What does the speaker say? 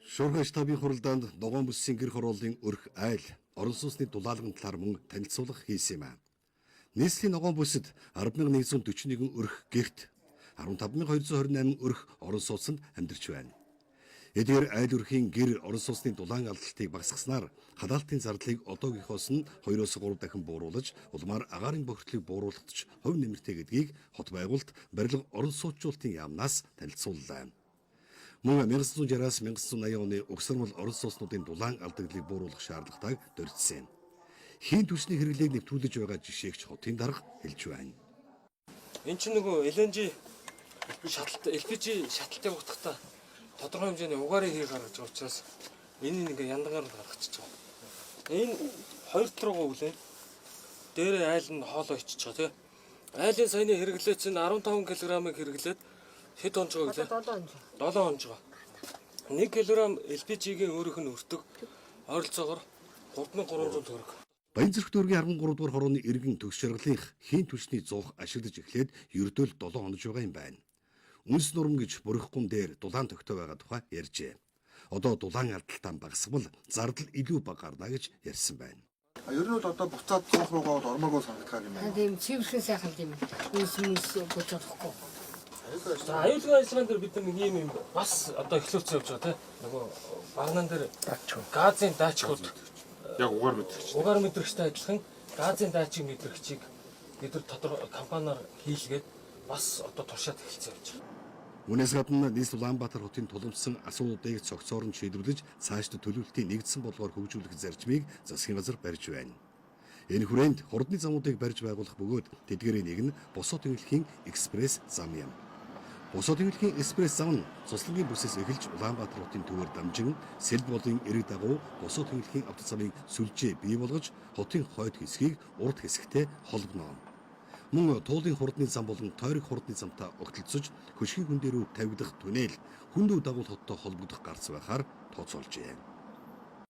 Шуурхай штабын хуралдаанд Ногоон бүсийн гэр хорооллын өрх айл орон сууцны дулаалгын талаар мөн танилцуулга хийсэн юм а. Нийслэлийн Ногоон бүсэд 10,141 өрх гэрт 15,228 өрх орон сууцнд амьдарч байна. Эдгээр айл өрхийн гэр орон сууцны дулаан алдалтыг багасгаснаар халаалтын зардлыг одоогийнхоос нь 2-3 дахин бууруулж, улмаар агаарын бохирдлыг бууруулахад ч хувь нэмэртэй гэдгийг хот байгуулалт барилга орон сууцчуулалтын яамнаас танилцууллаа. Мөн 1960-аас 1980 оны угсармал орон сууцнуудын дулаан алдагдлыг бууруулах шаардлагатайг дурьдсан. Хийн түвшний хэрэглээг нэвтрүүлж байгаа жишээг ч хотын дарга хэлж байна. Энд чинь нөгөө LNG шаталт, LPG шаталтыг утгатай тодорхой хэмжээний угаарыг хий гаргаж байгаа учраас энэ ингээ яндагаар гаргачихж байгаа. Энэ хоёр руугаа үлээ. Дээрээ айл нь хоолоо ичиж байгаа тийм. Айлын саяны хэрэглээ чинь 15 кг-ыг хэрэглээд хэд онж байгаа гэлээ? 7 онж байгаа. 1 кг LPG-гийн өөрийнх нь өртөг ойролцоогоор 3300 төгрөг. Баянзүрх дүүргийн 13 дугаар хорооны иргэн төгс жаргалынх хийн түвшний зуух ашиглаж эхлээд ердөө л 7 онож байгаа юм байна. Үнс нурам гэж бурхан дээр дулаан тогтоо байгаа тухай ярьжээ. Одоо дулаан алдалтаа багасгавал зардал илүү бага гарна гэж ярьсан байна. Ер нь бол одоо буцаад зуух руугаа бол ормоогүй санагдах юм байна. Тийм чившин сайхан тийм үнс бодохгүй. За аюулгүй ажиллагаан дээр бид нэг юм бас одоо эхлүүлсэн явж байгаа тийм. Нөгөө багнан дээр газын датчикууд яг угаар мэдрэгч. Угаар мэдрэгчтэй адилхан газын датчик мэдрэгчийг бид нар тодорхой компаниар хийлгээд бас одоо туршаад эхэлсэн явж байгаа. Үүнээс гадна нийслэл Улаанбаатар хотын тулгымсан асуудлыг цогцоор нь шийдвэрлэж цаашд төлөвлөлтийн нэгдсэн болгоор хөгжүүлэх зарчмыг засгийн газар барьж байна. Энэ хүрээнд хурдны замуудыг барьж байгуулах бөгөөд тэдгээрийн нэг нь босоо тэнхлэхийн экспресс зам юм. Босоо тэнхлэхийн экспресс зам нь цуцлагын бүсээс эхэлж Улаанбаатар хотын төвөөр дамжин Сэлб болын эрэг дагуу босоо тэнхлэхийн автозамыг сүлжээ бий болгож хотын хойд хэсгийг урд хэсэгтэй холбоно. Мөн туулын хурдны зам болон тойрог хурдны замтай огтлцож хөшгийн хүн дээр тавигдах түнэл хүндүү дагуул хоттой холбогдох гарц байхаар тооцоолжээ.